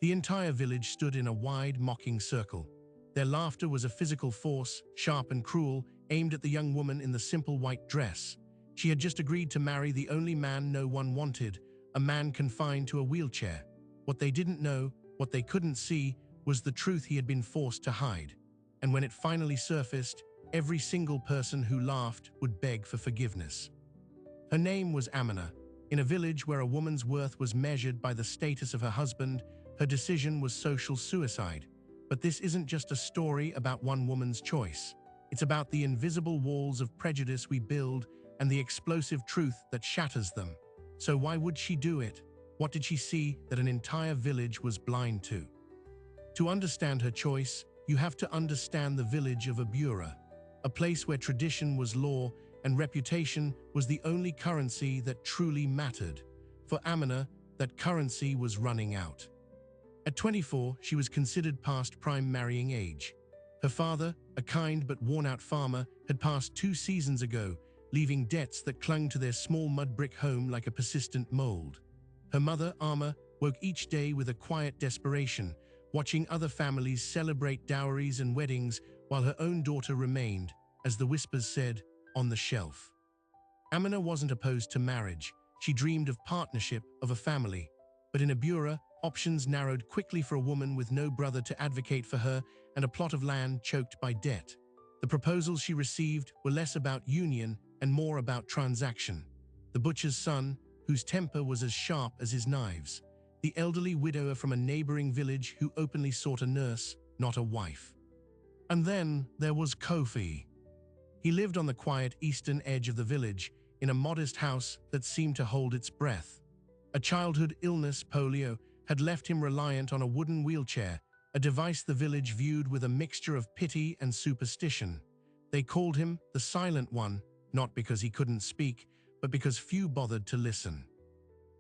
The entire village stood in a wide, mocking circle. Their laughter was a physical force, sharp and cruel, aimed at the young woman in the simple white dress. She had just agreed to marry the only man no one wanted, a man confined to a wheelchair. What they didn't know, what they couldn't see, was the truth he had been forced to hide. And when it finally surfaced, every single person who laughed would beg for forgiveness. Her name was Amina. In a village where a woman's worth was measured by the status of her husband, her decision was social suicide. But this isn't just a story about one woman's choice. It's about the invisible walls of prejudice we build and the explosive truth that shatters them. So why would she do it? What did she see that an entire village was blind to? To understand her choice, you have to understand the village of Abura, a place where tradition was law and reputation was the only currency that truly mattered. For Amina, that currency was running out. At 24, she was considered past prime marrying age. Her father, a kind but worn-out farmer, had passed 2 seasons ago, leaving debts that clung to their small mud brick home like a persistent mold. Her mother, Amma, woke each day with a quiet desperation, watching other families celebrate dowries and weddings while her own daughter remained, as the whispers said, on the shelf. Amina wasn't opposed to marriage. She dreamed of partnership, of a family. But in Abura, options narrowed quickly for a woman with no brother to advocate for her and a plot of land choked by debt. The proposals she received were less about union and more about transaction. The butcher's son, whose temper was as sharp as his knives. The elderly widower from a neighboring village who openly sought a nurse, not a wife. And then there was Kofi. He lived on the quiet eastern edge of the village, in a modest house that seemed to hold its breath. A childhood illness, polio, had left him reliant on a wooden wheelchair, a device the village viewed with a mixture of pity and superstition. They called him the Silent One, not because he couldn't speak, but because few bothered to listen.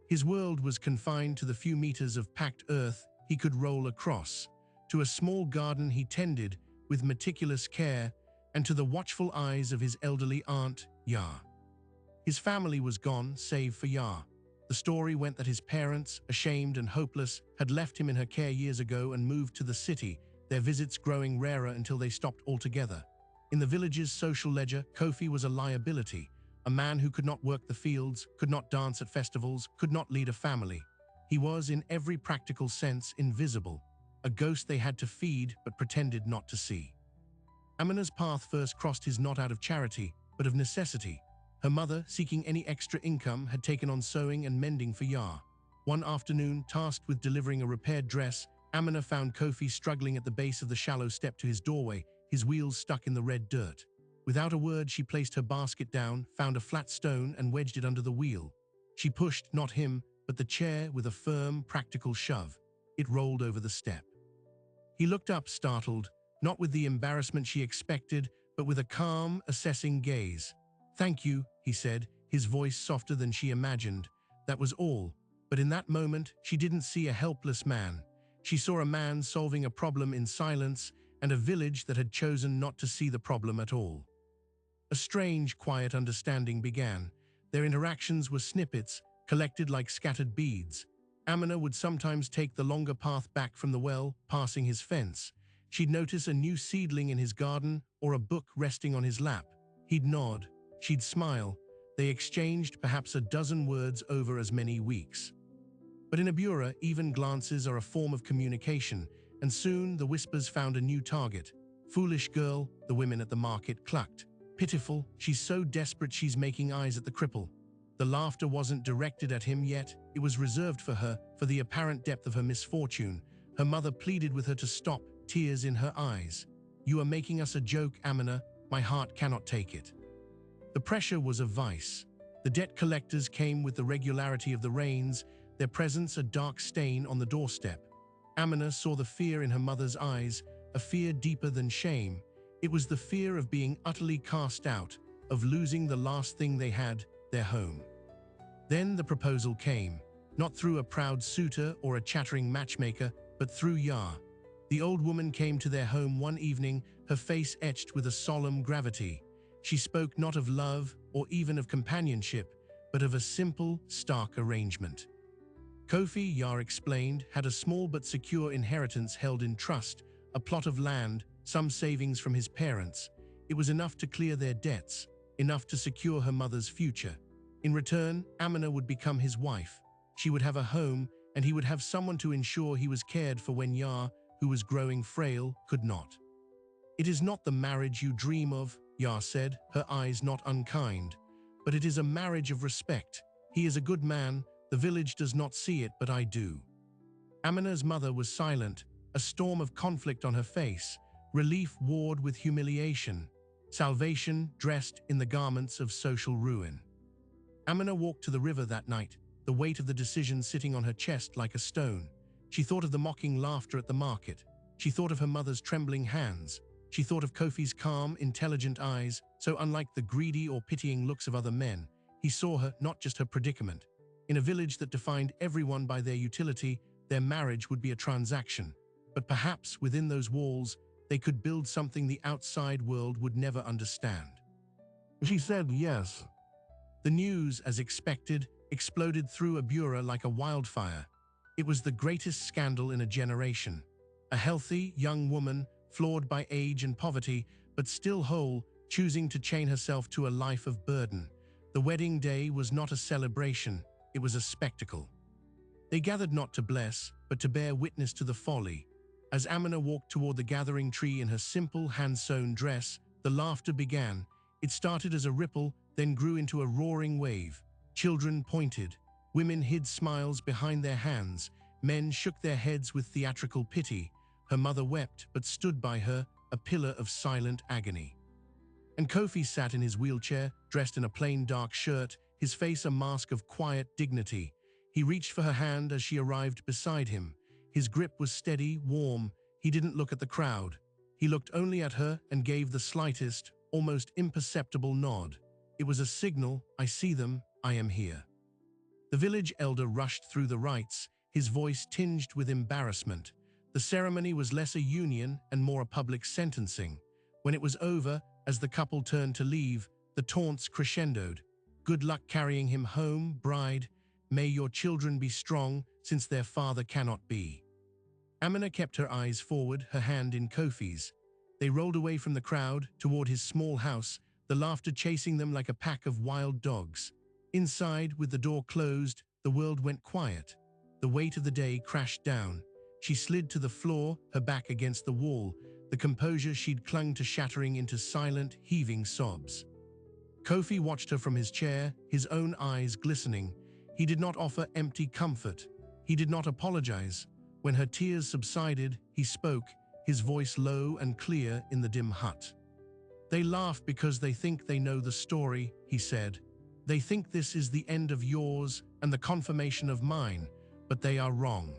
His world was confined to the few meters of packed earth he could roll across, to a small garden he tended with meticulous care, and to the watchful eyes of his elderly aunt, Ya. His family was gone, save for Ya. The story went that his parents, ashamed and hopeless, had left him in her care years ago and moved to the city, their visits growing rarer until they stopped altogether. In the village's social ledger, Kofi was a liability, a man who could not work the fields, could not dance at festivals, could not lead a family. He was, in every practical sense, invisible, a ghost they had to feed but pretended not to see. Amina's path first crossed his not out of charity, but of necessity. Her mother, seeking any extra income, had taken on sewing and mending for Ya. One afternoon, tasked with delivering a repaired dress, Amina found Kofi struggling at the base of the shallow step to his doorway, his wheels stuck in the red dirt. Without a word, she placed her basket down, found a flat stone and wedged it under the wheel. She pushed, not him, but the chair with a firm, practical shove. It rolled over the step. He looked up, startled, not with the embarrassment she expected, but with a calm, assessing gaze. "Thank you," he said, his voice softer than she imagined. That was all. But in that moment, she didn't see a helpless man. She saw a man solving a problem in silence and a village that had chosen not to see the problem at all. A strange, quiet understanding began. Their interactions were snippets, collected like scattered beads. Amina would sometimes take the longer path back from the well, passing his fence. She'd notice a new seedling in his garden or a book resting on his lap. He'd nod. She'd smile. They exchanged perhaps a dozen words over as many weeks. But in Abura, even glances are a form of communication, and soon the whispers found a new target. "Foolish girl," the women at the market clucked. "Pitiful, she's so desperate she's making eyes at the cripple." The laughter wasn't directed at him yet. It was reserved for her, for the apparent depth of her misfortune. Her mother pleaded with her to stop, tears in her eyes. "You are making us a joke, Amina. My heart cannot take it." The pressure was a vice. The debt collectors came with the regularity of the rains, their presence a dark stain on the doorstep. Amina saw the fear in her mother's eyes, a fear deeper than shame. It was the fear of being utterly cast out, of losing the last thing they had, their home. Then the proposal came, not through a proud suitor or a chattering matchmaker, but through Ya. The old woman came to their home one evening, her face etched with a solemn gravity. She spoke not of love or even of companionship, but of a simple, stark arrangement. Kofi, Yar explained, had a small but secure inheritance held in trust, a plot of land, some savings from his parents. It was enough to clear their debts, enough to secure her mother's future. In return, Amina would become his wife. She would have a home, and he would have someone to ensure he was cared for when Yar, who was growing frail, could not. "It is not the marriage you dream of," Yar said, her eyes not unkind. "But it is a marriage of respect. He is a good man. The village does not see it, but I do." Amina's mother was silent, a storm of conflict on her face, relief warred with humiliation, salvation dressed in the garments of social ruin. Amina walked to the river that night, the weight of the decision sitting on her chest like a stone. She thought of the mocking laughter at the market. She thought of her mother's trembling hands. She thought of Kofi's calm, intelligent eyes, so unlike the greedy or pitying looks of other men. He saw her, not just her predicament. In a village that defined everyone by their utility, their marriage would be a transaction. But perhaps within those walls, they could build something the outside world would never understand. She said yes. The news, as expected, exploded through Abura like a wildfire. It was the greatest scandal in a generation. A healthy, young woman, flawed by age and poverty, but still whole, choosing to chain herself to a life of burden. The wedding day was not a celebration, it was a spectacle. They gathered not to bless, but to bear witness to the folly. As Amina walked toward the gathering tree in her simple, hand-sewn dress, the laughter began. It started as a ripple, then grew into a roaring wave. Children pointed. Women hid smiles behind their hands. Men shook their heads with theatrical pity. Her mother wept, but stood by her, a pillar of silent agony. And Kofi sat in his wheelchair, dressed in a plain dark shirt, his face a mask of quiet dignity. He reached for her hand as she arrived beside him. His grip was steady, warm. He didn't look at the crowd. He looked only at her and gave the slightest, almost imperceptible nod. It was a signal, "I see them, I am here." The village elder rushed through the rites, his voice tinged with embarrassment. The ceremony was less a union and more a public sentencing. When it was over, as the couple turned to leave, the taunts crescendoed. "Good luck carrying him home, bride. May your children be strong, since their father cannot be." Amina kept her eyes forward, her hand in Kofi's. They rolled away from the crowd, toward his small house, the laughter chasing them like a pack of wild dogs. Inside, with the door closed, the world went quiet. The weight of the day crashed down. She slid to the floor, her back against the wall, the composure she'd clung to shattering into silent, heaving sobs. Kofi watched her from his chair, his own eyes glistening. He did not offer empty comfort. He did not apologize. When her tears subsided, he spoke, his voice low and clear in the dim hut. "They laugh because they think they know the story," he said. "They think this is the end of yours and the confirmation of mine, but they are wrong."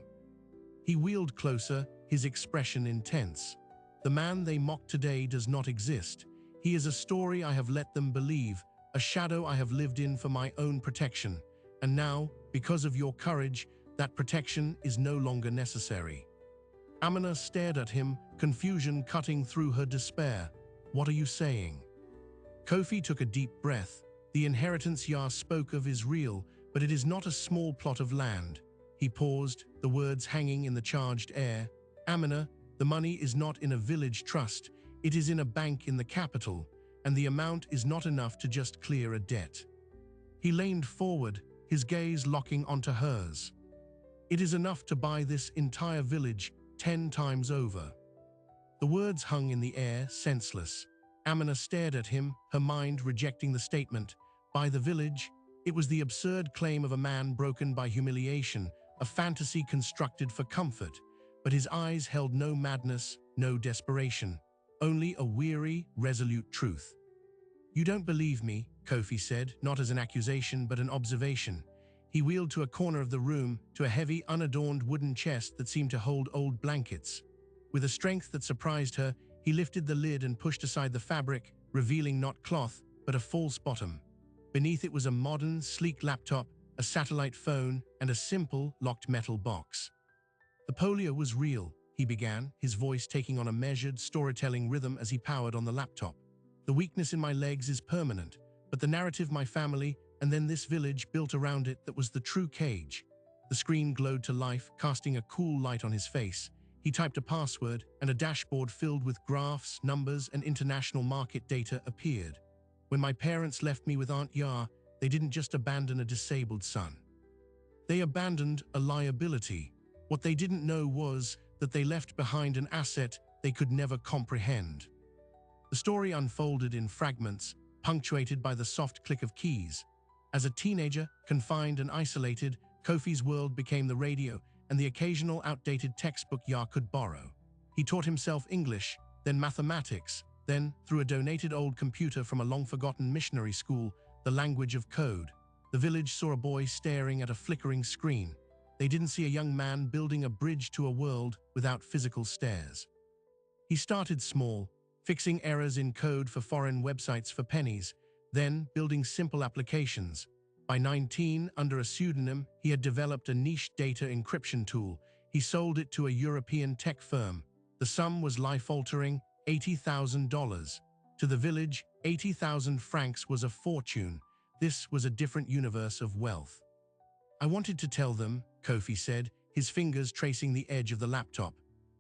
He wheeled closer, his expression intense. "The man they mock today does not exist. He is a story I have let them believe, a shadow I have lived in for my own protection. And now, because of your courage, that protection is no longer necessary." Amina stared at him, confusion cutting through her despair. "What are you saying?" Kofi took a deep breath. "The inheritance Yar spoke of is real, but it is not a small plot of land." He paused, the words hanging in the charged air. "Amina, the money is not in a village trust, it is in a bank in the capital, and the amount is not enough to just clear a debt." He leaned forward, his gaze locking onto hers. "It is enough to buy this entire village 10 times over." The words hung in the air, senseless. Amina stared at him, her mind rejecting the statement. Buy the village? It was the absurd claim of a man broken by humiliation, a fantasy constructed for comfort. But his eyes held no madness, no desperation, only a weary, resolute truth. "You don't believe me," Kofi said, not as an accusation but an observation. He wheeled to a corner of the room, to a heavy, unadorned wooden chest that seemed to hold old blankets. With a strength that surprised her, he lifted the lid and pushed aside the fabric, revealing not cloth, but a false bottom. Beneath it was a modern, sleek laptop, a satellite phone, and a simple, locked metal box. "The polio was real," he began, his voice taking on a measured, storytelling rhythm as he powered on the laptop. "The weakness in my legs is permanent, but the narrative my family, and then this village built around it that was the true cage. The screen glowed to life, casting a cool light on his face. He typed a password, and a dashboard filled with graphs, numbers, and international market data appeared. When my parents left me with Aunt Ya, they didn't just abandon a disabled son. They abandoned a liability. What they didn't know was that they left behind an asset they could never comprehend. The story unfolded in fragments, punctuated by the soft click of keys. As a teenager, confined and isolated, Kofi's world became the radio and the occasional outdated textbook Ya could borrow. He taught himself English, then mathematics, then, through a donated old computer from a long-forgotten missionary school, the language of code. The village saw a boy staring at a flickering screen. They didn't see a young man building a bridge to a world without physical stairs. He started small, fixing errors in code for foreign websites for pennies, then building simple applications. By 19, under a pseudonym, he had developed a niche data encryption tool. He sold it to a European tech firm. The sum was life-altering, $80,000. To the village, 80,000 francs was a fortune. This was a different universe of wealth. I wanted to tell them, Kofi said, his fingers tracing the edge of the laptop.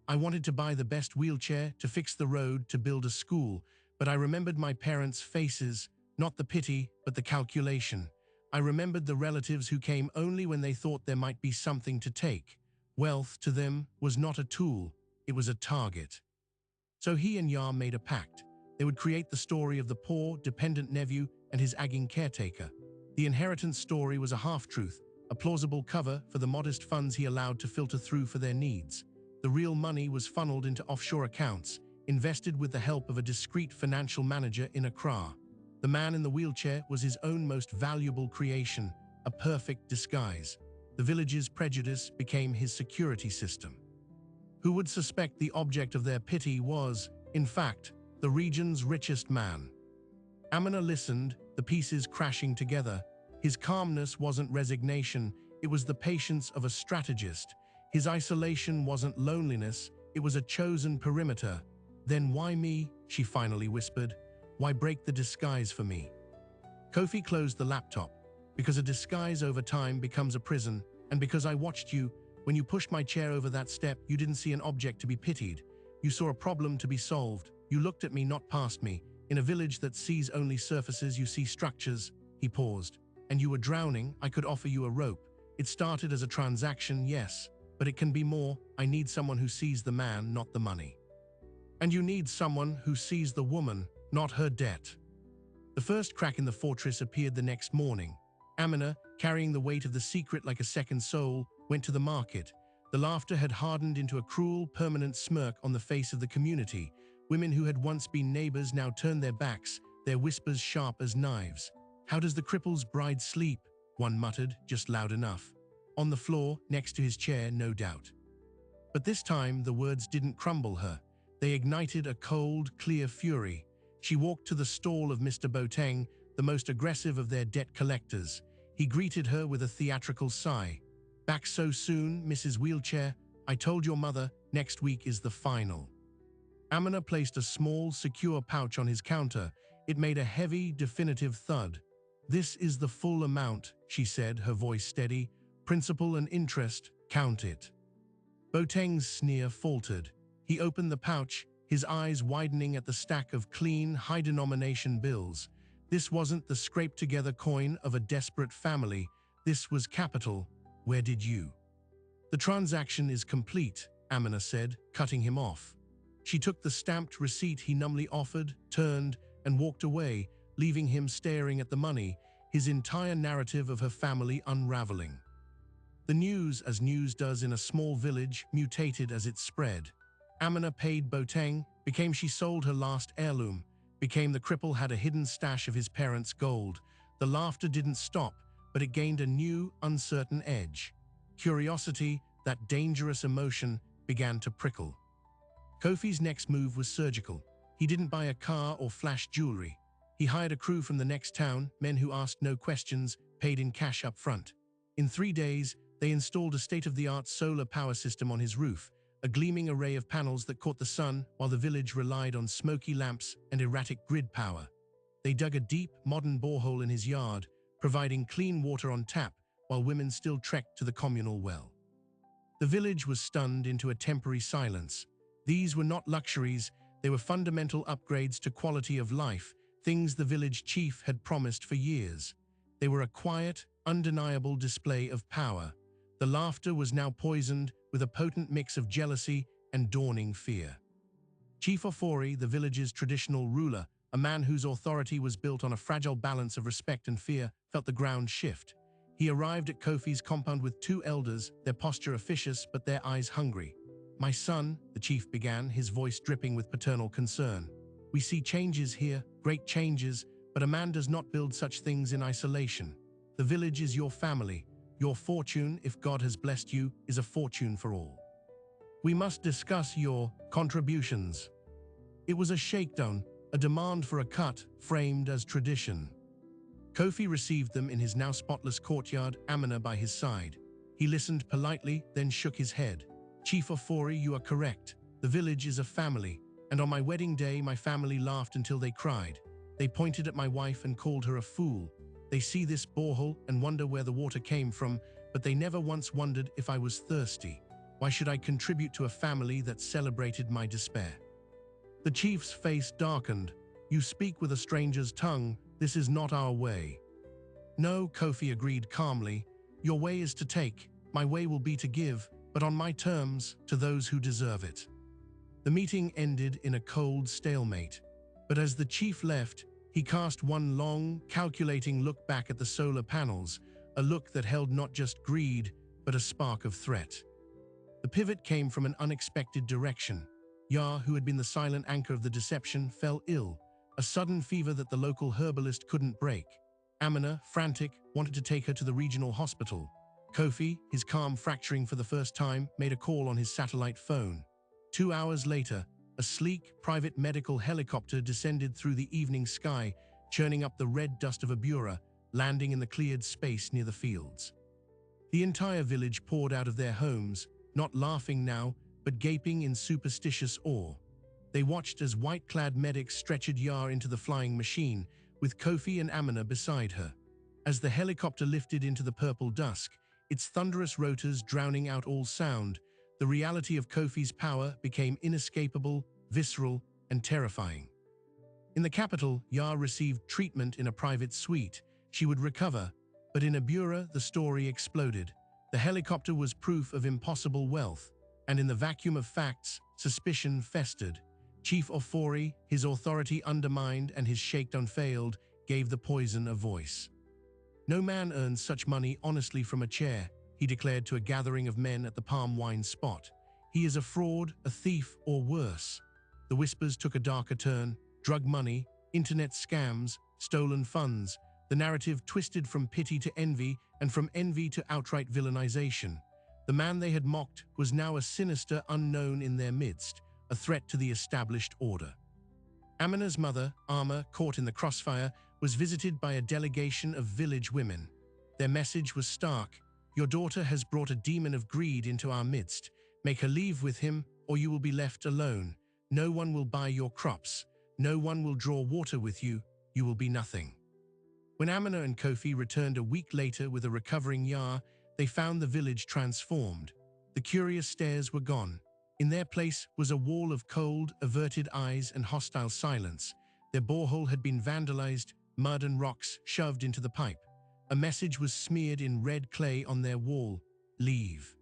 I wanted to buy the best wheelchair, to fix the road, to build a school, but I remembered my parents' faces, not the pity, but the calculation. I remembered the relatives who came only when they thought there might be something to take. Wealth, to them, was not a tool, it was a target. So he and Ya made a pact. They would create the story of the poor, dependent nephew and his agging caretaker. The inheritance story was a half-truth, a plausible cover for the modest funds he allowed to filter through for their needs. The real money was funneled into offshore accounts, invested with the help of a discreet financial manager in Accra. The man in the wheelchair was his own most valuable creation, a perfect disguise. The village's prejudice became his security system. Who would suspect the object of their pity was, in fact, the region's richest man? Amina listened, the pieces crashing together. His calmness wasn't resignation, it was the patience of a strategist. His isolation wasn't loneliness, it was a chosen perimeter. Then why me? She finally whispered. Why break the disguise for me? Kofi closed the laptop. Because a disguise over time becomes a prison, and because I watched you, when you pushed my chair over that step, you didn't see an object to be pitied. You saw a problem to be solved. You looked at me, not past me. In a village that sees only surfaces, you see structures. He paused. And you were drowning, I could offer you a rope. It started as a transaction, yes, but it can be more. I need someone who sees the man, not the money. And you need someone who sees the woman, not her debt. The first crack in the fortress appeared the next morning. Amina, carrying the weight of the secret like a second soul, went to the market. The laughter had hardened into a cruel, permanent smirk on the face of the community. Women who had once been neighbors now turned their backs, their whispers sharp as knives. How does the cripple's bride sleep? One muttered, just loud enough. On the floor, next to his chair, no doubt. But this time, the words didn't crumble her. They ignited a cold, clear fury. She walked to the stall of Mr. Boateng, the most aggressive of their debt collectors. He greeted her with a theatrical sigh. Back so soon, Mrs. Wheelchair? I told your mother, next week is the final. Amina placed a small, secure pouch on his counter. It made a heavy, definitive thud. This is the full amount, she said, her voice steady. Principal and interest, count it. Boateng's sneer faltered. He opened the pouch, his eyes widening at the stack of clean, high-denomination bills. This wasn't the scraped-together coin of a desperate family. This was capital. Where did you? The transaction is complete, Amina said, cutting him off. She took the stamped receipt he numbly offered, turned, and walked away, leaving him staring at the money, his entire narrative of her family unraveling. The news, as news does in a small village, mutated as it spread. Amina paid Boateng, became she sold her last heirloom, became the cripple had a hidden stash of his parents' gold. The laughter didn't stop, but it gained a new, uncertain edge. Curiosity, that dangerous emotion, began to prickle. Kofi's next move was surgical. He didn't buy a car or flash jewelry. He hired a crew from the next town, men who asked no questions, paid in cash up front. In 3 days, they installed a state-of-the-art solar power system on his roof, a gleaming array of panels that caught the sun while the village relied on smoky lamps and erratic grid power. They dug a deep, modern borehole in his yard, providing clean water on tap, while women still trekked to the communal well. The village was stunned into a temporary silence. These were not luxuries, they were fundamental upgrades to quality of life, things the village chief had promised for years. They were a quiet, undeniable display of power. The laughter was now poisoned with a potent mix of jealousy and dawning fear. Chief Ofori, the village's traditional ruler, a man whose authority was built on a fragile balance of respect and fear, felt the ground shift. He arrived at Kofi's compound with two elders, their posture officious but their eyes hungry. "My son," the chief began, his voice dripping with paternal concern. "We see changes here, great changes, but a man does not build such things in isolation. The village is your family. Your fortune, if God has blessed you, is a fortune for all. We must discuss your contributions." It was a shakedown, a demand for a cut, framed as tradition. Kofi received them in his now spotless courtyard, Amina by his side. He listened politely, then shook his head. "Chief Ofori, you are correct. The village is a family, and on my wedding day my family laughed until they cried. They pointed at my wife and called her a fool. They see this borehole and wonder where the water came from, but they never once wondered if I was thirsty. Why should I contribute to a family that celebrated my despair?" The chief's face darkened. "You speak with a stranger's tongue. This is not our way." "No," Kofi agreed calmly. "Your way is to take. My way will be to give, but on my terms, to those who deserve it." The meeting ended in a cold stalemate. But as the chief left, he cast one long, calculating look back at the solar panels, a look that held not just greed, but a spark of threat. The pivot came from an unexpected direction. Yah, who had been the silent anchor of the deception, fell ill, a sudden fever that the local herbalist couldn't break. Amina, frantic, wanted to take her to the regional hospital. Kofi, his calm fracturing for the first time, made a call on his satellite phone. 2 hours later, a sleek, private medical helicopter descended through the evening sky, churning up the red dust of Abura, landing in the cleared space near the fields. The entire village poured out of their homes, not laughing now, but gaping in superstitious awe. They watched as white-clad medics stretchered Yah into the flying machine, with Kofi and Amina beside her. As the helicopter lifted into the purple dusk, its thunderous rotors drowning out all sound, the reality of Kofi's power became inescapable, visceral, and terrifying. In the capital, Yah received treatment in a private suite. She would recover, but in Abura, the story exploded. The helicopter was proof of impossible wealth, and in the vacuum of facts, suspicion festered. Chief Ofori, his authority undermined and his shakedown failed, gave the poison a voice. "No man earns such money honestly from a chair," he declared to a gathering of men at the palm wine spot. "He is a fraud, a thief, or worse." The whispers took a darker turn. Drug money, internet scams, stolen funds. The narrative twisted from pity to envy, and from envy to outright villainization. The man they had mocked was now a sinister unknown in their midst, a threat to the established order. Amina's mother, Ama, caught in the crossfire, was visited by a delegation of village women. Their message was stark: "Your daughter has brought a demon of greed into our midst. Make her leave with him, or you will be left alone. No one will buy your crops. No one will draw water with you. You will be nothing." When Amina and Kofi returned a week later with a recovering Yah, they found the village transformed. The curious stares were gone. In their place was a wall of cold, averted eyes and hostile silence. Their borehole had been vandalized, mud and rocks shoved into the pipe. A message was smeared in red clay on their wall: "Leave."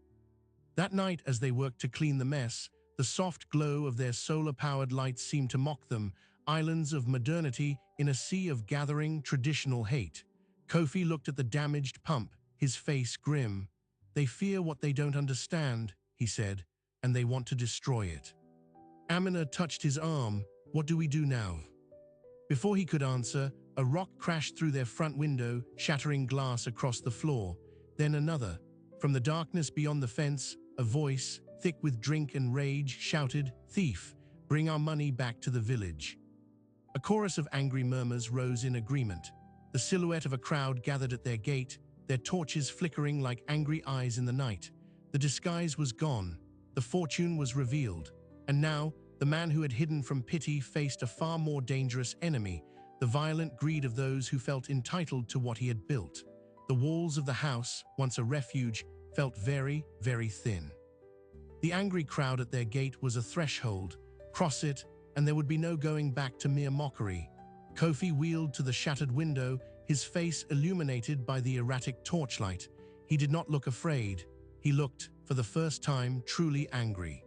That night, as they worked to clean the mess, the soft glow of their solar-powered lights seemed to mock them, islands of modernity in a sea of gathering traditional hate. Kofi looked at the damaged pump, his face grim. "They fear what they don't understand," he said, "and they want to destroy it." Amina touched his arm. "What do we do now?" Before he could answer, a rock crashed through their front window, shattering glass across the floor. Then another. From the darkness beyond the fence, a voice, thick with drink and rage, shouted, "Thief, bring our money back to the village." A chorus of angry murmurs rose in agreement. The silhouette of a crowd gathered at their gate, their torches flickering like angry eyes in the night. The disguise was gone. The fortune was revealed. And now, the man who had hidden from pity faced a far more dangerous enemy, the violent greed of those who felt entitled to what he had built. The walls of the house, once a refuge, felt very, very thin. The angry crowd at their gate was a threshold. Cross it, and there would be no going back to mere mockery. Kofi wheeled to the shattered window, his face illuminated by the erratic torchlight. He did not look afraid. He looked, for the first time, truly angry.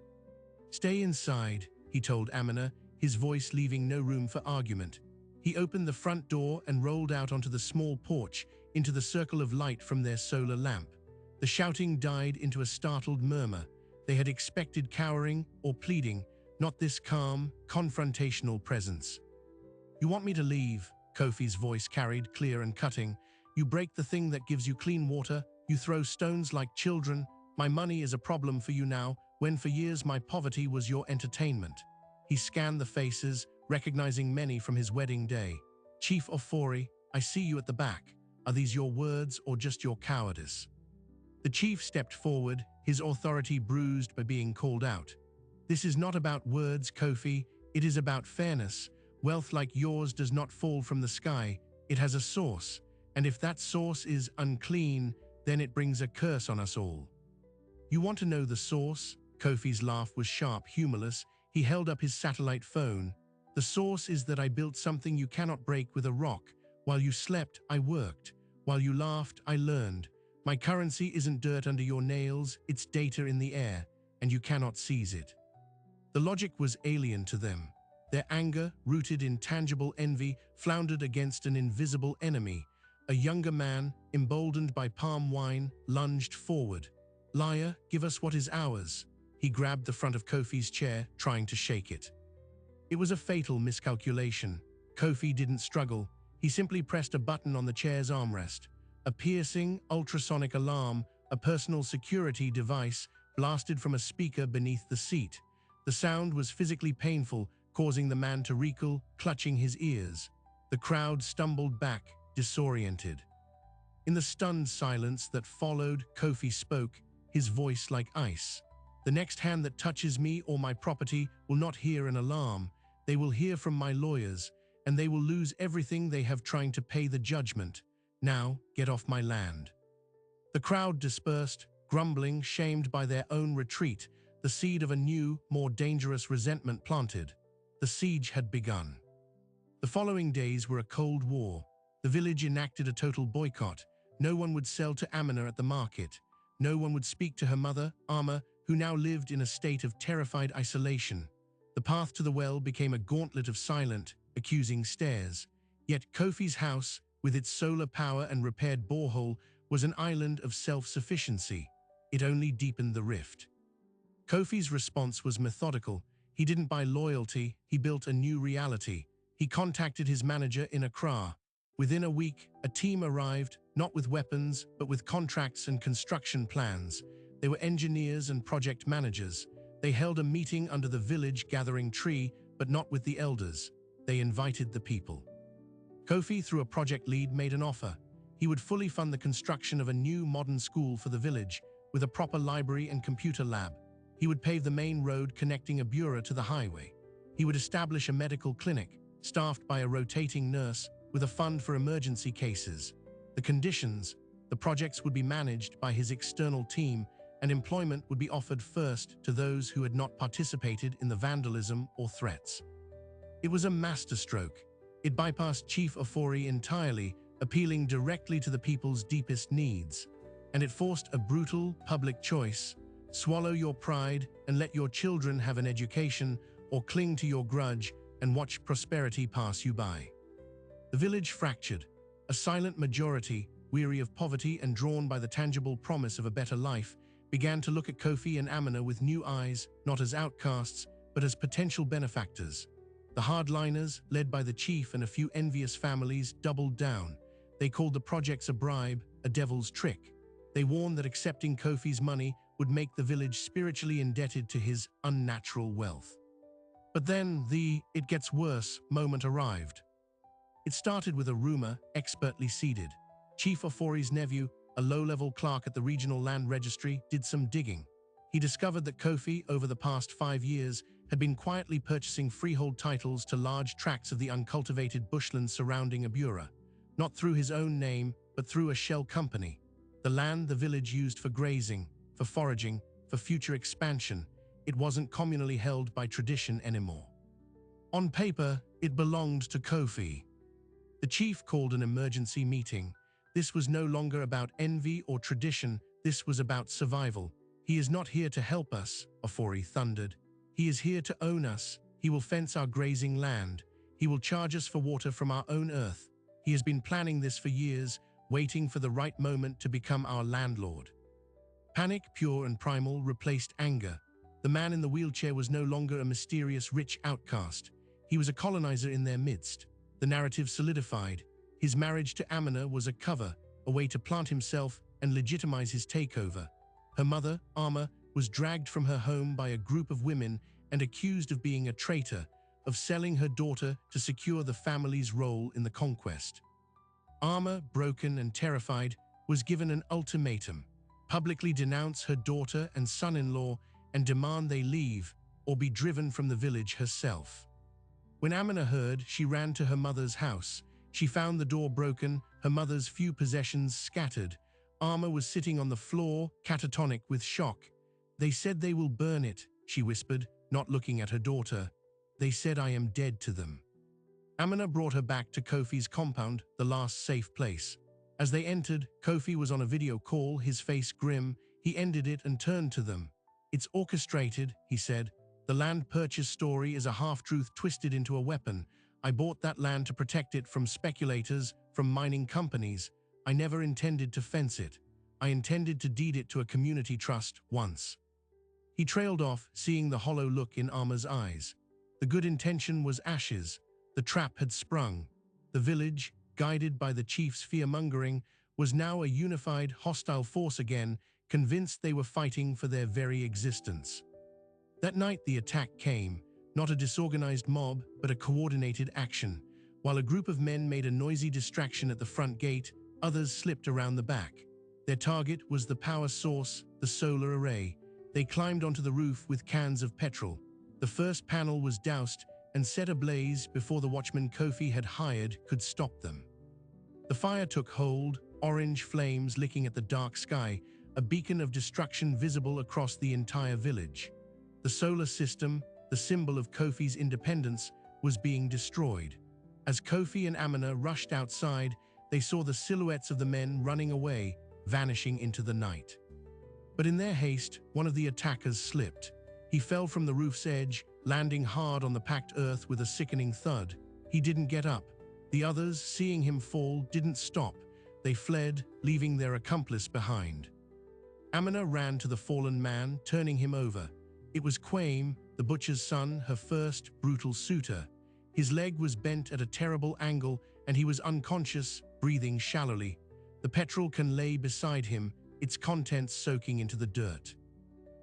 "Stay inside," he told Amina, his voice leaving no room for argument. He opened the front door and rolled out onto the small porch, into the circle of light from their solar lamp. The shouting died into a startled murmur. They had expected cowering or pleading, not this calm, confrontational presence. "You want me to leave?" Kofi's voice carried, clear and cutting. "You break the thing that gives you clean water. You throw stones like children. My money is a problem for you now, when for years my poverty was your entertainment." He scanned the faces, recognizing many from his wedding day. "Chief Ofori, I see you at the back. Are these your words or just your cowardice?" The chief stepped forward, his authority bruised by being called out. "This is not about words, Kofi. It is about fairness. Wealth like yours does not fall from the sky. It has a source, and if that source is unclean, then it brings a curse on us all." "You want to know the source?" Kofi's laugh was sharp, humorless. He held up his satellite phone. "The source is that I built something you cannot break with a rock. While you slept, I worked. While you laughed, I learned. My currency isn't dirt under your nails, it's data in the air, and you cannot seize it." The logic was alien to them. Their anger, rooted in tangible envy, floundered against an invisible enemy. A younger man, emboldened by palm wine, lunged forward. "Liar, give us what is ours." He grabbed the front of Kofi's chair, trying to shake it. It was a fatal miscalculation. Kofi didn't struggle. He simply pressed a button on the chair's armrest. A piercing, ultrasonic alarm, a personal security device, blasted from a speaker beneath the seat. The sound was physically painful, causing the man to recoil, clutching his ears. The crowd stumbled back, disoriented. In the stunned silence that followed, Kofi spoke, his voice like ice. "The next hand that touches me or my property will not hear an alarm. They will hear from my lawyers, and they will lose everything they have trying to pay the judgment. Now, get off my land." The crowd dispersed, grumbling, shamed by their own retreat, the seed of a new, more dangerous resentment planted. The siege had begun. The following days were a cold war. The village enacted a total boycott. No one would sell to Amina at the market. No one would speak to her mother, Amma, who now lived in a state of terrified isolation. The path to the well became a gauntlet of silent, accusing stares. Yet Kofi's house, with its solar power and repaired borehole, was an island of self-sufficiency. It only deepened the rift. Kofi's response was methodical. He didn't buy loyalty, he built a new reality. He contacted his manager in Accra. Within a week, a team arrived, not with weapons, but with contracts and construction plans. They were engineers and project managers. They held a meeting under the village gathering tree, but not with the elders. They invited the people. Kofi, through a project lead, made an offer. He would fully fund the construction of a new modern school for the village, with a proper library and computer lab. He would pave the main road connecting Abura to the highway. He would establish a medical clinic, staffed by a rotating nurse, with a fund for emergency cases. The conditions: the projects would be managed by his external team, and employment would be offered first to those who had not participated in the vandalism or threats. It was a masterstroke. It bypassed Chief Ofori entirely, appealing directly to the people's deepest needs. And it forced a brutal public choice: swallow your pride and let your children have an education, or cling to your grudge and watch prosperity pass you by. The village fractured. A silent majority, weary of poverty and drawn by the tangible promise of a better life, began to look at Kofi and Amina with new eyes, not as outcasts, but as potential benefactors. The hardliners, led by the chief and a few envious families, doubled down. They called the projects a bribe, a devil's trick. They warned that accepting Kofi's money would make the village spiritually indebted to his unnatural wealth. But then the "it gets worse" moment arrived. It started with a rumor, expertly seeded. Chief Ofori's nephew, a low-level clerk at the regional land registry, did some digging. He discovered that Kofi, over the past 5 years, had been quietly purchasing freehold titles to large tracts of the uncultivated bushland surrounding Abura, not through his own name, but but through a shell company. The land the village used for grazing, for foraging, for future expansion, it wasn't communally held by tradition anymore. On paper, it belonged to Kofi. The chief called an emergency meeting. This was no longer about envy or tradition, this was about survival. He is not here to help us, Ofori thundered. He is here to own us. He will fence our grazing land. He will charge us for water from our own earth. He has been planning this for years, waiting for the right moment to become our landlord. Panic, pure and primal, replaced anger. The man in the wheelchair was no longer a mysterious rich outcast. He was a colonizer in their midst. The narrative solidified. His marriage to Amina was a cover, a way to plant himself and legitimize his takeover. Her mother, Ama, was dragged from her home by a group of women and accused of being a traitor, of selling her daughter to secure the family's role in the conquest. Ama, broken and terrified, was given an ultimatum: publicly denounce her daughter and son-in-law and demand they leave or be driven from the village herself. When Amina heard, she ran to her mother's house. She found the door broken, her mother's few possessions scattered. Ama was sitting on the floor, catatonic with shock. "They said they will burn it," she whispered, not looking at her daughter. "They said I am dead to them." Amina brought her back to Kofi's compound, the last safe place. As they entered, Kofi was on a video call, his face grim. He ended it and turned to them. "It's orchestrated," he said. "The land purchase story is a half-truth twisted into a weapon. I bought that land to protect it from speculators, from mining companies. I never intended to fence it. I intended to deed it to a community trust once." He trailed off, seeing the hollow look in Ama's eyes. The good intention was ashes. The trap had sprung. The village, guided by the chief's fear-mongering, was now a unified, hostile force again, convinced they were fighting for their very existence. That night the attack came, not a disorganized mob, but a coordinated action. While a group of men made a noisy distraction at the front gate, others slipped around the back. Their target was the power source, the solar array. They climbed onto the roof with cans of petrol. The first panel was doused and set ablaze before the watchman Kofi had hired could stop them. The fire took hold, orange flames licking at the dark sky, a beacon of destruction visible across the entire village. The solar system, the symbol of Kofi's independence, was being destroyed. As Kofi and Amina rushed outside, they saw the silhouettes of the men running away, vanishing into the night. But in their haste, one of the attackers slipped. He fell from the roof's edge, landing hard on the packed earth with a sickening thud. He didn't get up. The others, seeing him fall, didn't stop. They fled, leaving their accomplice behind. Amina ran to the fallen man, turning him over. It was Quaim, the butcher's son, her first brutal suitor. His leg was bent at a terrible angle, and he was unconscious, breathing shallowly. The petrol can lay beside him, its contents soaking into the dirt.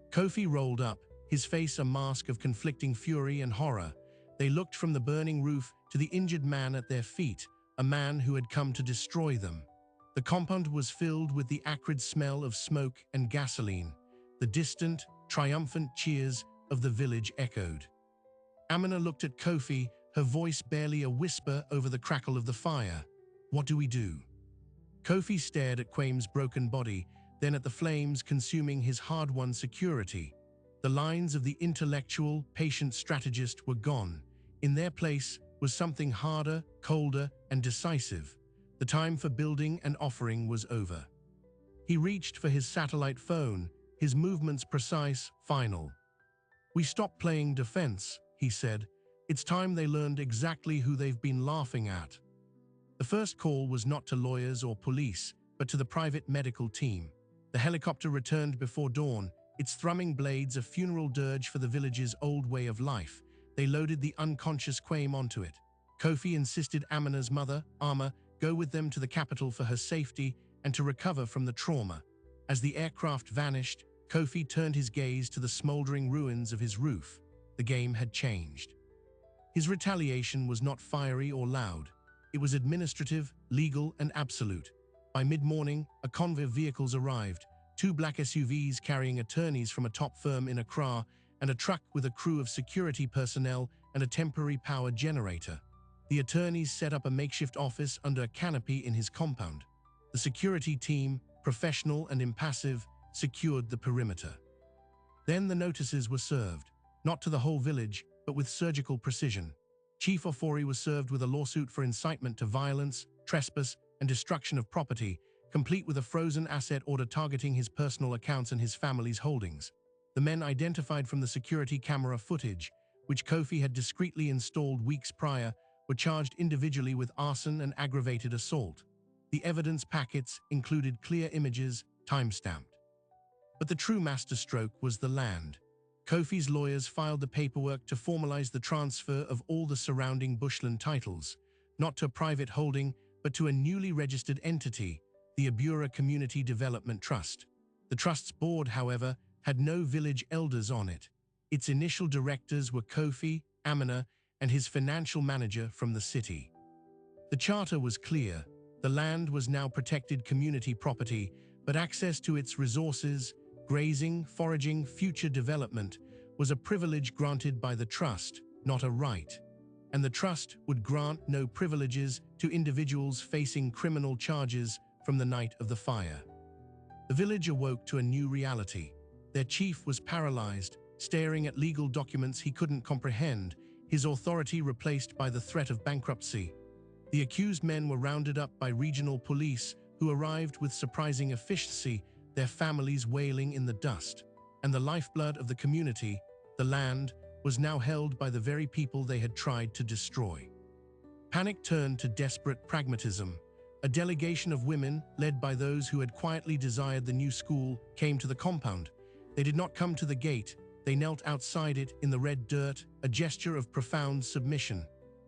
Kofi rolled up, his face a mask of conflicting fury and horror. They looked from the burning roof to the injured man at their feet, a man who had come to destroy them. The compound was filled with the acrid smell of smoke and gasoline. The distant, triumphant cheers of the village echoed. Amina looked at Kofi, her voice barely a whisper over the crackle of the fire. "What do we do?" Kofi stared at Quaim's broken body, then at the flames consuming his hard-won security. The lines of the intellectual, patient strategist were gone. In their place was something harder, colder, and decisive. The time for building and offering was over. He reached for his satellite phone, his movements precise, final. "We stopped playing defense," he said. "It's time they learned exactly who they've been laughing at." The first call was not to lawyers or police, but to the private medical team. The helicopter returned before dawn, its thrumming blades a funeral dirge for the village's old way of life. They loaded the unconscious Quaim onto it. Kofi insisted Amina's mother, Ama, go with them to the capital for her safety and to recover from the trauma. As the aircraft vanished, Kofi turned his gaze to the smoldering ruins of his roof. The game had changed. His retaliation was not fiery or loud. It was administrative, legal, and absolute. By mid-morning, a convoy of vehicles arrived, 2 black SUVs carrying attorneys from a top firm in Accra, and a truck with a crew of security personnel and a temporary power generator. The attorneys set up a makeshift office under a canopy in his compound. The security team, professional and impassive, secured the perimeter. Then the notices were served, not to the whole village, but with surgical precision. Chief Ofori was served with a lawsuit for incitement to violence, trespass, and destruction of property, complete with a frozen asset order targeting his personal accounts and his family's holdings. The men identified from the security camera footage, which Kofi had discreetly installed weeks prior, were charged individually with arson and aggravated assault. The evidence packets included clear images, time-stamped. But the true masterstroke was the land. Kofi's lawyers filed the paperwork to formalize the transfer of all the surrounding bushland titles, not to a private holding, but to a newly registered entity, the Abura Community Development Trust. The trust's board, however, had no village elders on it. Its initial directors were Kofi, Amina, and his financial manager from the city. The charter was clear. The land was now protected community property, but access to its resources, grazing, foraging, future development, was a privilege granted by the trust, not a right. And the trust would grant no privileges to individuals facing criminal charges from the night of the fire. The village awoke to a new reality. Their chief was paralyzed, staring at legal documents he couldn't comprehend, his authority replaced by the threat of bankruptcy. The accused men were rounded up by regional police, who arrived with surprising efficiency, their families wailing in the dust. And the lifeblood of the community, the land, was now held by the very people they had tried to destroy. Panic turned to desperate pragmatism. A delegation of women, led by those who had quietly desired the new school, came to the compound. They did not come to the gate. They knelt outside it in the red dirt, a gesture of profound submission.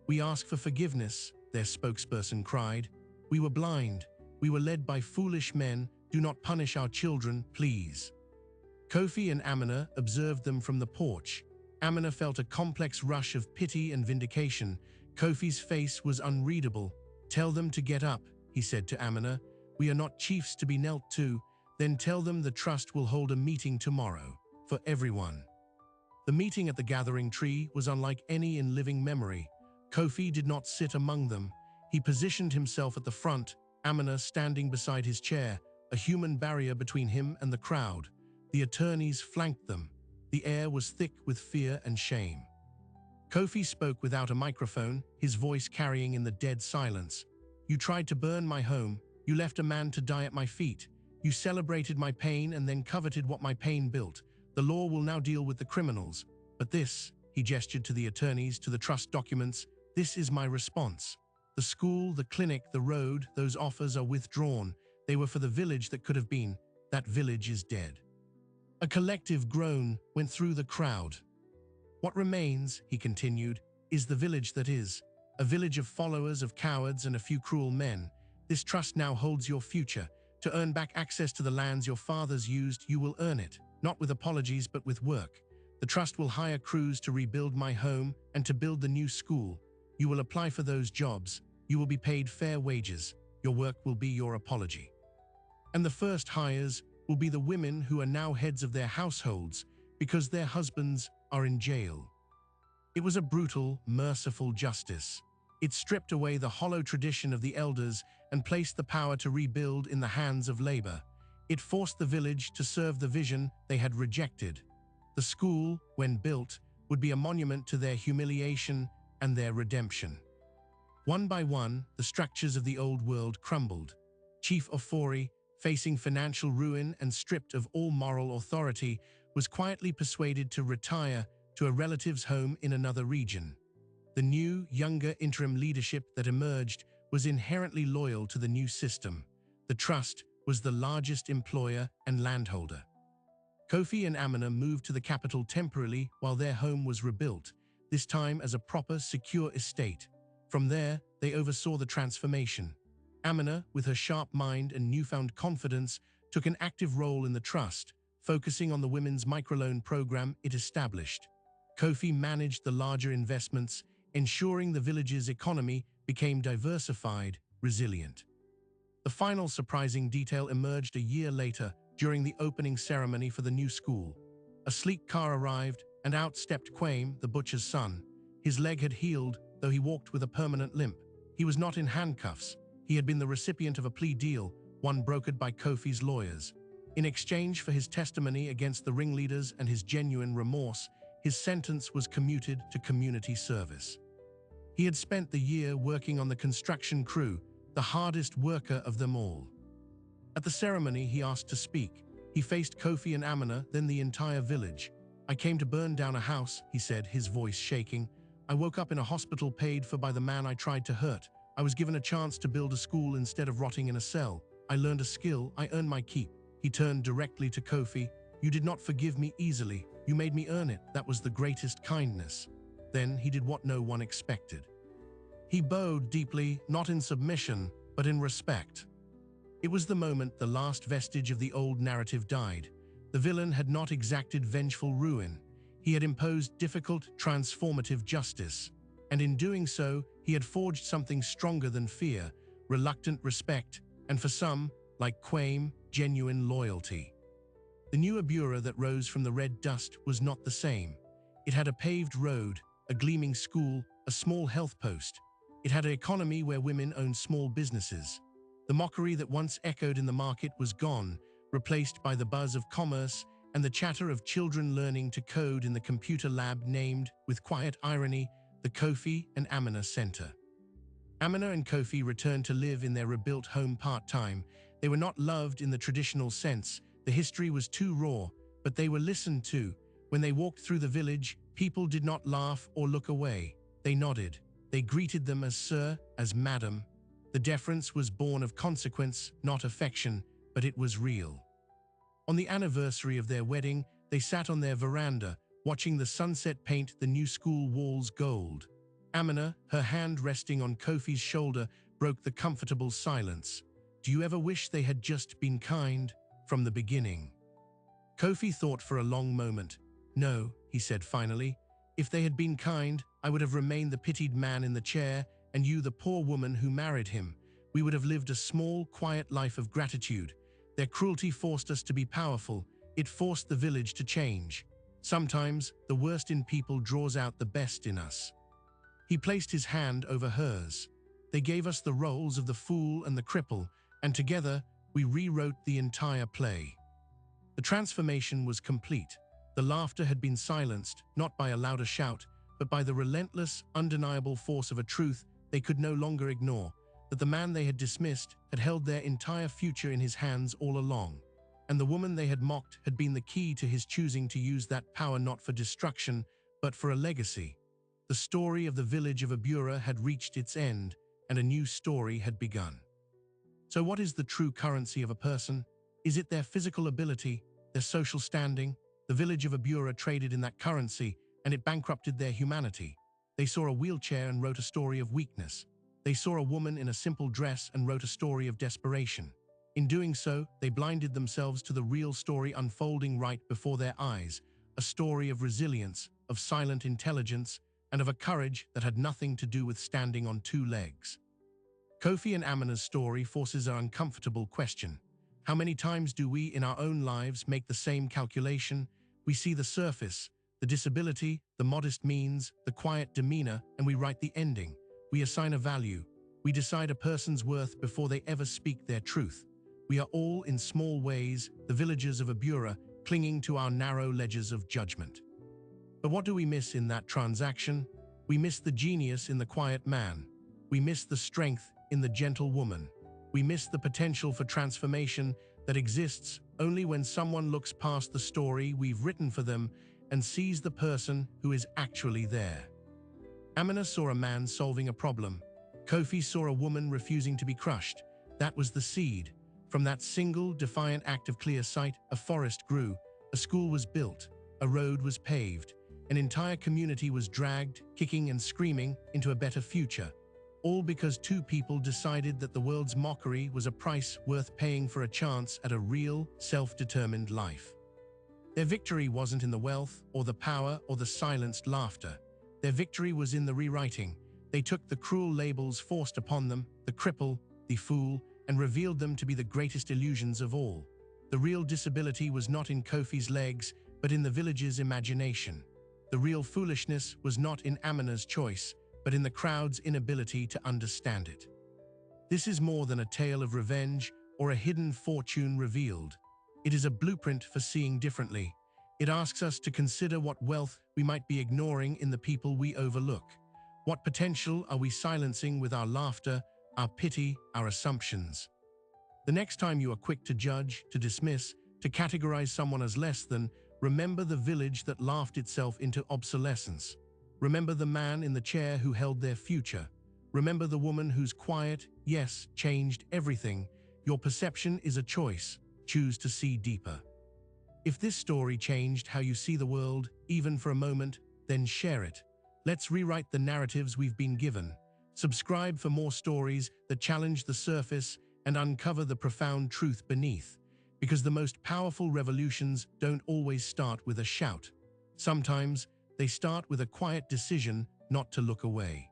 "We ask for forgiveness," their spokesperson cried. "We were blind. We were led by foolish men. Do not punish our children, please." Kofi and Amina observed them from the porch. Amina felt a complex rush of pity and vindication. Kofi's face was unreadable. "Tell them to get up," he said to Amina. "We are not chiefs to be knelt to. Then tell them the trust will hold a meeting tomorrow, for everyone." The meeting at the gathering tree was unlike any in living memory. Kofi did not sit among them. He positioned himself at the front, Amina standing beside his chair, a human barrier between him and the crowd. The attorneys flanked them. The air was thick with fear and shame. Kofi spoke without a microphone, his voice carrying in the dead silence. "You tried to burn my home. You left a man to die at my feet. You celebrated my pain and then coveted what my pain built. The law will now deal with the criminals. But this," he gestured to the attorneys, to the trust documents, "this is my response. The school, the clinic, the road, those offers are withdrawn. They were for the village that could have been. That village is dead." A collective groan went through the crowd. "What remains," he continued, "is the village that is. A village of followers, of cowards, and a few cruel men. This trust now holds your future. To earn back access to the lands your fathers used, you will earn it, not with apologies but with work. The trust will hire crews to rebuild my home and to build the new school. You will apply for those jobs. You will be paid fair wages. Your work will be your apology. And the first hires will be the women who are now heads of their households because their husbands are in jail." It was a brutal, merciful justice. It stripped away the hollow tradition of the elders and placed the power to rebuild in the hands of labor. It forced the village to serve the vision they had rejected. The school, when built, would be a monument to their humiliation and their redemption. One by one, the structures of the old world crumbled. Chief Ofori, facing financial ruin and stripped of all moral authority, was quietly persuaded to retire to a relative's home in another region. The new, younger interim leadership that emerged was inherently loyal to the new system. The trust was the largest employer and landholder. Kofi and Amina moved to the capital temporarily while their home was rebuilt, this time as a proper, secure estate. From there, they oversaw the transformation. Amina, with her sharp mind and newfound confidence, took an active role in the trust, focusing on the women's microloan program it established. Kofi managed the larger investments, ensuring the village's economy became diversified, resilient. The final surprising detail emerged a year later during the opening ceremony for the new school. A sleek car arrived, and out stepped Quaim, the butcher's son. His leg had healed, though he walked with a permanent limp. He was not in handcuffs. He had been the recipient of a plea deal, one brokered by Kofi's lawyers. In exchange for his testimony against the ringleaders and his genuine remorse, his sentence was commuted to community service. He had spent the year working on the construction crew, the hardest worker of them all. At the ceremony, he asked to speak. He faced Kofi and Amina, then the entire village. "I came to burn down a house," he said, his voice shaking. "I woke up in a hospital paid for by the man I tried to hurt. I was given a chance to build a school instead of rotting in a cell. I learned a skill, I earned my keep." He turned directly to Kofi. "You did not forgive me easily. You made me earn it. That was the greatest kindness." Then he did what no one expected. He bowed deeply, not in submission, but in respect. It was the moment the last vestige of the old narrative died. The villain had not exacted vengeful ruin. He had imposed difficult, transformative justice. And in doing so, he had forged something stronger than fear, reluctant respect, and for some, like Quame, genuine loyalty. The new Abura that rose from the red dust was not the same. It had a paved road, a gleaming school, a small health post. It had an economy where women owned small businesses. The mockery that once echoed in the market was gone, replaced by the buzz of commerce and the chatter of children learning to code in the computer lab named, with quiet irony, the Kofi and Amina Center. Amina and Kofi returned to live in their rebuilt home part-time. They were not loved in the traditional sense. The history was too raw, but they were listened to. When they walked through the village, people did not laugh or look away. They nodded. They greeted them as sir, as madam. The deference was born of consequence, not affection, but it was real. On the anniversary of their wedding, they sat on their veranda, watching the sunset paint the new school walls gold. Amina, her hand resting on Kofi's shoulder, broke the comfortable silence. "Do you ever wish they had just been kind from the beginning?" Kofi thought for a long moment. "No," he said finally. "If they had been kind, I would have remained the pitied man in the chair, and you the poor woman who married him. We would have lived a small, quiet life of gratitude. Their cruelty forced us to be powerful. It forced the village to change. Sometimes, the worst in people draws out the best in us." He placed his hand over hers. "They gave us the roles of the fool and the cripple, and together, we rewrote the entire play." The transformation was complete. The laughter had been silenced, not by a louder shout, but by the relentless, undeniable force of a truth they could no longer ignore, that the man they had dismissed had held their entire future in his hands all along, and the woman they had mocked had been the key to his choosing to use that power not for destruction, but for a legacy. The story of the village of Abura had reached its end, and a new story had begun. So what is the true currency of a person? Is it their physical ability, their social standing? The village of Abura traded in that currency, and it bankrupted their humanity. They saw a wheelchair and wrote a story of weakness. They saw a woman in a simple dress and wrote a story of desperation. In doing so, they blinded themselves to the real story unfolding right before their eyes, a story of resilience, of silent intelligence, and of a courage that had nothing to do with standing on two legs. Kofi and Amina's story forces an uncomfortable question. How many times do we in our own lives make the same calculation? We see the surface, the disability, the modest means, the quiet demeanor, and we write the ending. We assign a value. We decide a person's worth before they ever speak their truth. We are all, in small ways, the villagers of Abura, clinging to our narrow ledgers of judgment. But what do we miss in that transaction? We miss the genius in the quiet man. We miss the strength in the gentle woman. We miss the potential for transformation that exists only when someone looks past the story we've written for them and sees the person who is actually there. Amina saw a man solving a problem. Kofi saw a woman refusing to be crushed. That was the seed. From that single, defiant act of clear sight, a forest grew, a school was built, a road was paved, an entire community was dragged, kicking and screaming, into a better future. All because two people decided that the world's mockery was a price worth paying for a chance at a real, self-determined life. Their victory wasn't in the wealth, or the power, or the silenced laughter. Their victory was in the rewriting. They took the cruel labels forced upon them, the cripple, the fool, and revealed them to be the greatest illusions of all. The real disability was not in Kofi's legs, but in the village's imagination. The real foolishness was not in Amina's choice, but in the crowd's inability to understand it. This is more than a tale of revenge or a hidden fortune revealed. It is a blueprint for seeing differently. It asks us to consider what wealth we might be ignoring in the people we overlook. What potential are we silencing with our laughter, our pity, our assumptions? The next time you are quick to judge, to dismiss, to categorize someone as less than, remember the village that laughed itself into obsolescence. Remember the man in the chair who held their future. Remember the woman whose quiet yes changed everything. Your perception is a choice. Choose to see deeper. If this story changed how you see the world, even for a moment, then share it. Let's rewrite the narratives we've been given. Subscribe for more stories that challenge the surface and uncover the profound truth beneath. Because the most powerful revolutions don't always start with a shout. Sometimes they start with a quiet decision not to look away.